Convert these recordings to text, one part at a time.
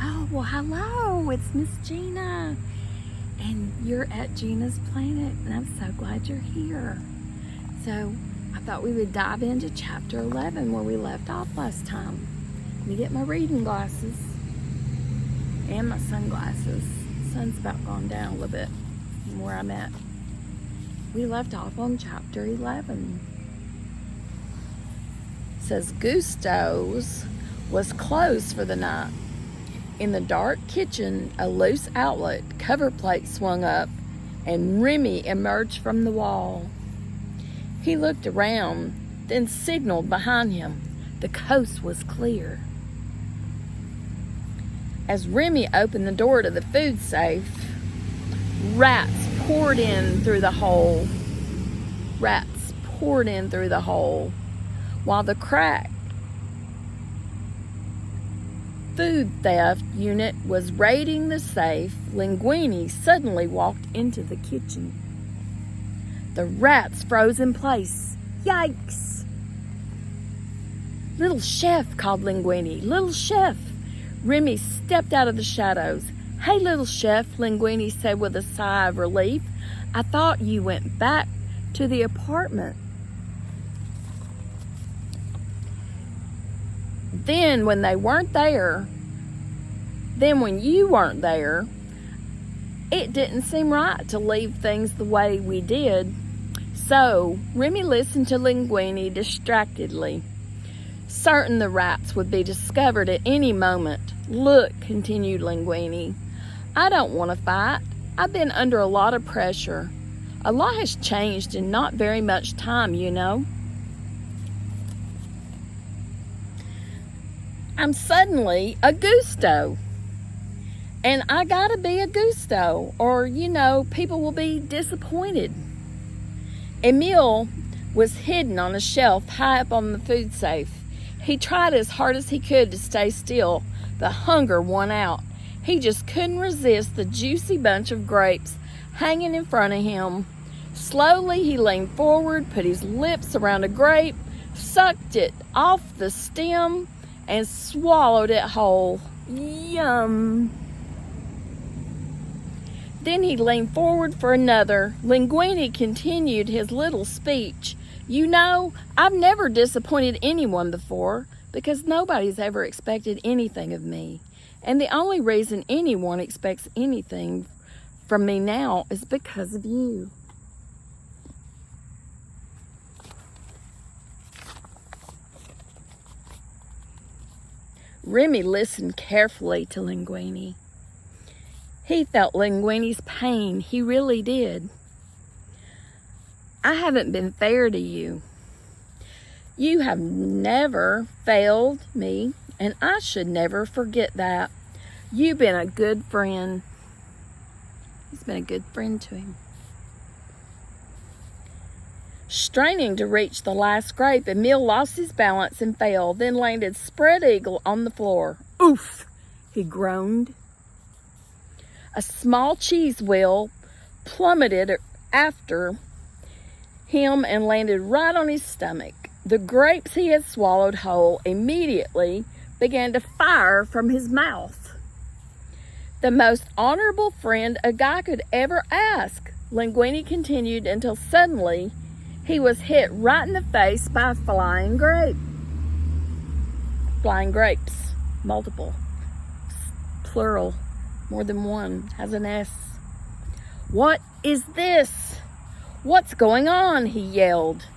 Oh, well, hello, it's Miss Gina, and you're at Gina's Planet, and I'm so glad you're here. So, I thought we would dive into chapter 11 where we left off last time. Let me get my reading glasses and my sunglasses. The sun's about gone down a little bit from where I'm at. We left off on chapter 11. It says, Gusto's was closed for the night. In the dark kitchen, a loose outlet cover plate swung up, and Remy emerged from the wall. He looked around, then signaled behind him. The coast was clear. As Remy opened the door to the food safe, rats poured in through the hole. While the crack food theft unit was raiding the safe, Linguini suddenly walked into the kitchen. The rats froze in place. Yikes! Little chef, called Linguini. Little chef! Remy stepped out of the shadows. Hey, little chef, Linguini said with a sigh of relief. I thought you went back to the apartment. Then when you weren't there, it didn't seem right to leave things the way we did. So Remy listened to Linguini distractedly, certain the rats would be discovered at any moment. Look, continued Linguini, I don't want to fight. I've been under a lot of pressure. A lot has changed in not very much time, you know. I'm suddenly a Gusto. And I gotta be a Gusto, or, people will be disappointed. Emile was hidden on a shelf high up on the food safe. He tried as hard as he could to stay still, but hunger won out. He just couldn't resist the juicy bunch of grapes hanging in front of him. Slowly he leaned forward, put his lips around a grape, sucked it off the stem, and swallowed it whole. Yum! Then he leaned forward for another. Linguini continued his little speech. I've never disappointed anyone before because nobody's ever expected anything of me. And the only reason anyone expects anything from me now is because of you. Remy listened carefully to Linguini. He felt Linguini's pain. He really did. I haven't been fair to you. You have never failed me, and I should never forget that. You've been a good friend. He's been a good friend to him. Straining to reach the last grape, Emile lost his balance and fell, then landed spread eagle on the floor. Oof! He groaned. A small cheese wheel plummeted after him and landed right on his stomach. The grapes he had swallowed whole immediately began to fire from his mouth. The most honorable friend a guy could ever ask, Linguini continued until suddenly he was hit right in the face by a flying grape. Flying grapes, multiple, plural, more than one, has an S. What is this? What's going on? He yelled.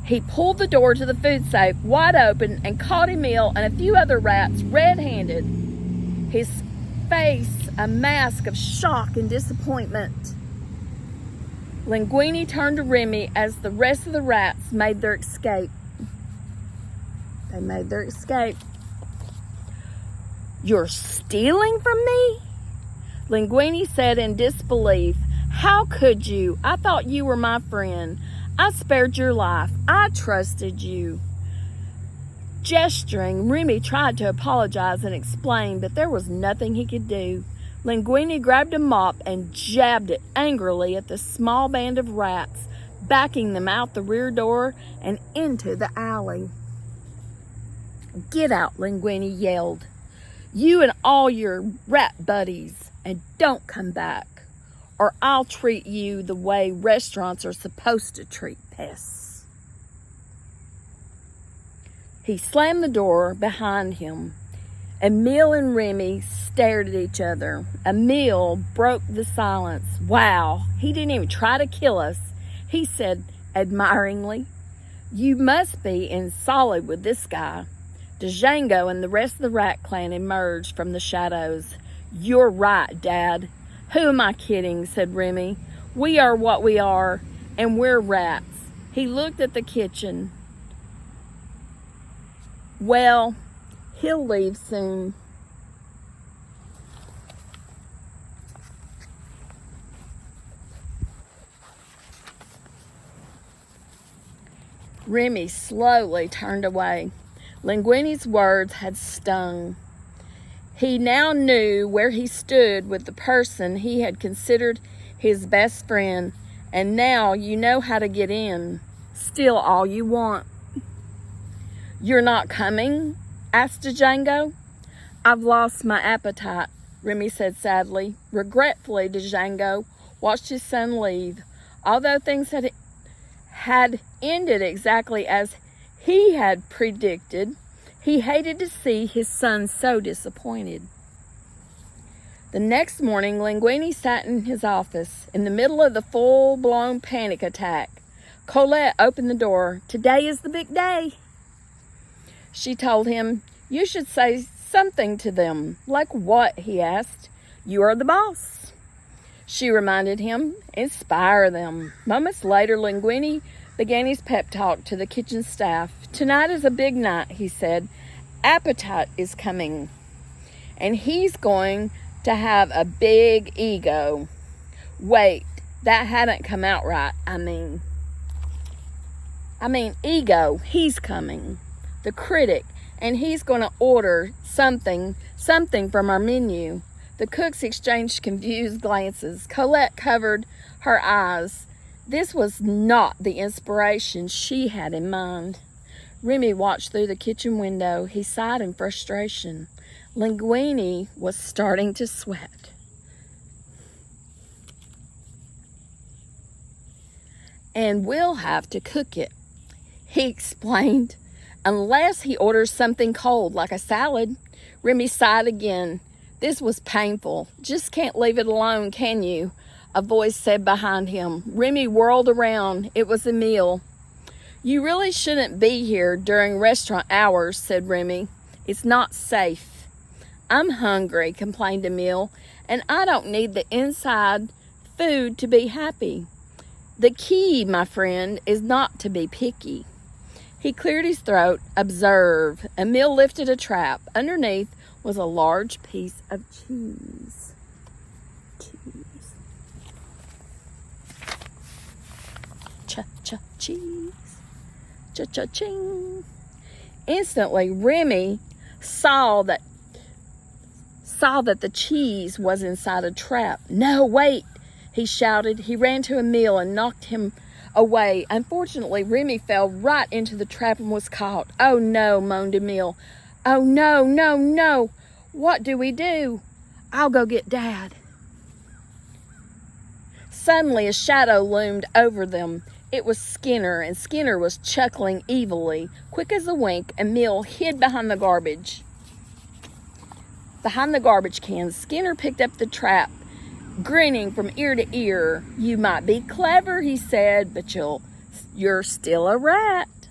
He pulled the door to the food safe wide open and caught Emile and a few other rats red-handed. His face a mask of shock and disappointment. Linguini turned to Remy as the rest of the rats made their escape. They made their escape. You're stealing from me? Linguini said in disbelief. How could you? I thought you were my friend. I spared your life. I trusted you. Gesturing, Remy tried to apologize and explain, but there was nothing he could do. Linguini grabbed a mop and jabbed it angrily at the small band of rats backing them out the rear door and into the alley. "Get out," Linguini yelled. "You and all your rat buddies, and don't come back, or I'll treat you the way restaurants are supposed to treat pests." He slammed the door behind him. Emile and Remy stared at each other. Emile broke the silence. "Wow, he didn't even try to kill us," he said admiringly. "You must be in solid with this guy." Django and the rest of the rat clan emerged from the shadows. "You're right, Dad." "Who am I kidding?" said Remy. "We are what we are, and we're rats." He looked at the kitchen. "Well, he'll leave soon." Remy slowly turned away. Linguini's words had stung. He now knew where he stood with the person he had considered his best friend, and now you know how to get in. Steal all you want. "You're not coming?" asked Django. "I've lost my appetite," Remy said sadly. Regretfully, Django watched his son leave. Although things had ended exactly as he had predicted, he hated to see his son so disappointed. The next morning, Linguini sat in his office in the middle of the full-blown panic attack. Colette opened the door. "Today is the big day," she told him. "You should say something to them." "Like what?" he asked. "You are the boss," she reminded him. "Inspire them." Moments later, Linguini began his pep talk to the kitchen staff. "Tonight is a big night," he said. "Appetite is coming, and he's going to have a big ego." Wait, that hadn't come out right. I mean, ego. He's coming, the critic, and he's going to order something from our menu. The cooks exchanged confused glances. Colette covered her eyes. This was not the inspiration she had in mind. Remy watched through the kitchen window. He sighed in frustration. Linguini was starting to sweat. "And we'll have to cook it," he explained, "unless he orders something cold like a salad." Remy sighed again. This was painful. "Just can't leave it alone, can you?" a voice said behind him. Remy whirled around. It was Emile. "You really shouldn't be here during restaurant hours," said Remy. "It's not safe." "I'm hungry," complained Emile, "and I don't need the inside food to be happy. The key, my friend, is not to be picky." He cleared his throat. "Observe." Emile lifted a trap. Underneath was a large piece of cheese. Cheese. Cha-cha-ching. Instantly, Remy saw that the cheese was inside a trap. "No, wait," he shouted. He ran to Emile and knocked him away. Unfortunately, Remy fell right into the trap and was caught. "Oh no," moaned Emile. "Oh no, no, no. What do we do?" "I'll go get Dad." Suddenly, a shadow loomed over them. It was Skinner, and Skinner was chuckling evilly. Quick as a wink, Emile hid behind the garbage can. Skinner picked up the trap, grinning from ear to ear. "You might be clever," he said, "but you're still a rat."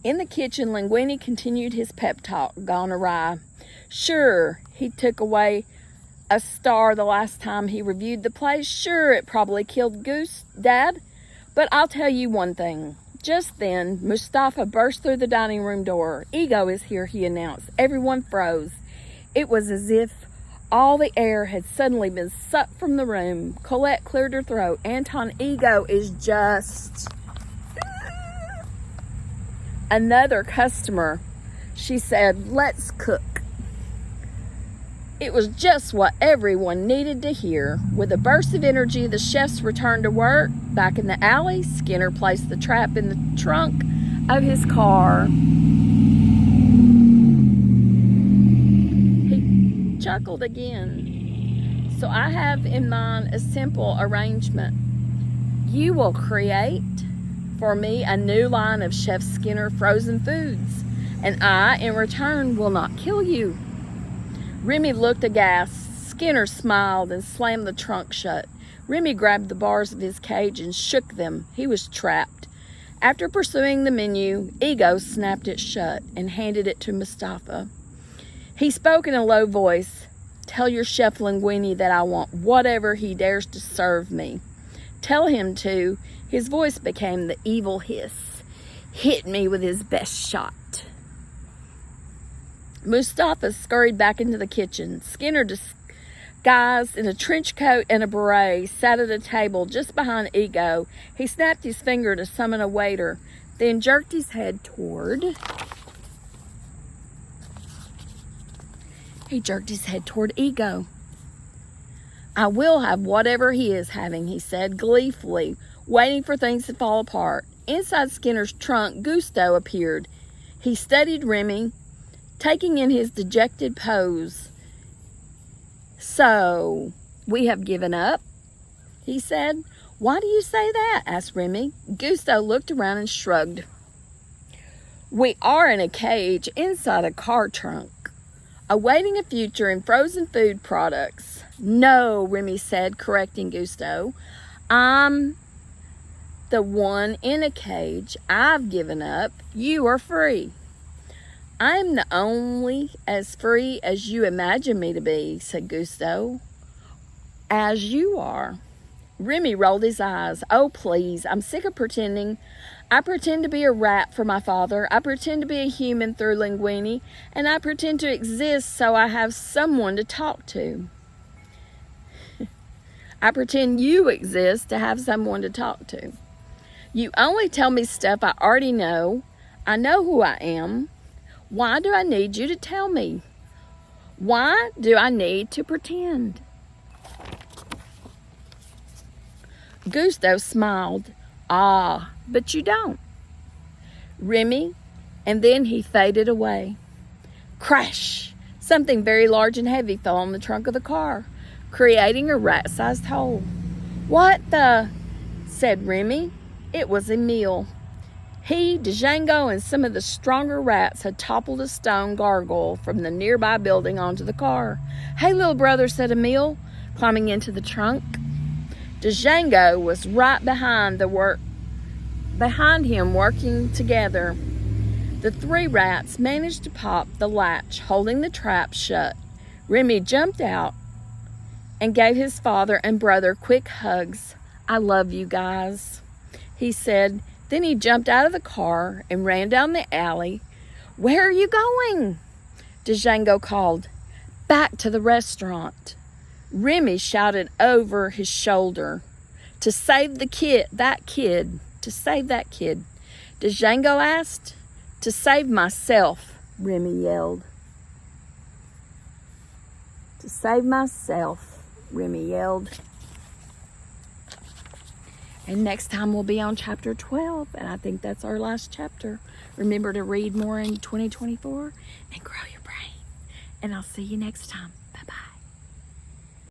In the kitchen, Linguini continued his pep talk, gone awry. "Sure, he took away a star the last time he reviewed the place. Sure, it probably killed Goose, Dad. But I'll tell you one thing." Just then, Mustafa burst through the dining room door. "Ego is here," he announced. Everyone froze. It was as if all the air had suddenly been sucked from the room. Colette cleared her throat. "Anton, Ego is just another customer," she said. "Let's cook." It was just what everyone needed to hear. With a burst of energy, the chefs returned to work. Back in the alley, Skinner placed the trap in the trunk of his car. He chuckled again. So I have in mind a simple arrangement. You will create for me a new line of Chef Skinner frozen foods, and I, in return, will not kill you. Remy looked aghast. Skinner smiled and slammed the trunk shut. Remy grabbed the bars of his cage and shook them. He was trapped. After pursuing the menu, Ego snapped it shut and handed it to Mustafa. He spoke in a low voice. Tell your chef Linguini that I want whatever he dares to serve me. Tell him to. His voice became the evil hiss. Hit me with his best shot. Mustafa scurried back into the kitchen. Skinner, disguised in a trench coat and a beret, sat at a table just behind Ego. He snapped his finger to summon a waiter, then jerked his head toward... Ego. I will have whatever he is having, he said, gleefully, waiting for things to fall apart. Inside Skinner's trunk, Gusto appeared. He studied Remy, taking in his dejected pose. So, we have given up, he said. Why do you say that? Asked Remy. Gusto looked around and shrugged. We are in a cage inside a car trunk, awaiting a future in frozen food products. No, Remy said, correcting Gusto. I'm the one in a cage. I've given up. You are free. I'm the only as free as you imagine me to be, said Gusto. As you are. Remy rolled his eyes. Oh, please, I'm sick of pretending. I pretend to be a rat for my father. I pretend to be a human through Linguini. And I pretend to exist so I have someone to talk to. I pretend you exist to have someone to talk to. You only tell me stuff I already know. I know who I am. Why do I need you to tell me? Why do I need to pretend? Gusto smiled. Ah, but you don't. Remy, and then he faded away. Crash! Something very large and heavy fell on the trunk of the car, creating a rat-sized hole. What the? Said Remy. It was Emile. He, Django, and some of the stronger rats had toppled a stone gargoyle from the nearby building onto the car. Hey, little brother, said Emile, climbing into the trunk. Django was right behind him, working together. The three rats managed to pop the latch, holding the trap shut. Remy jumped out and gave his father and brother quick hugs. I love you guys, he said. Then he jumped out of the car and ran down the alley. Where are you going? Django called. Back to the restaurant. Remy shouted over his shoulder. To save that kid. Django asked. To save myself, Remy yelled. To save myself, Remy yelled. And next time we'll be on chapter 12, and I think that's our last chapter. Remember to read more in 2024 and grow your brain. And I'll see you next time.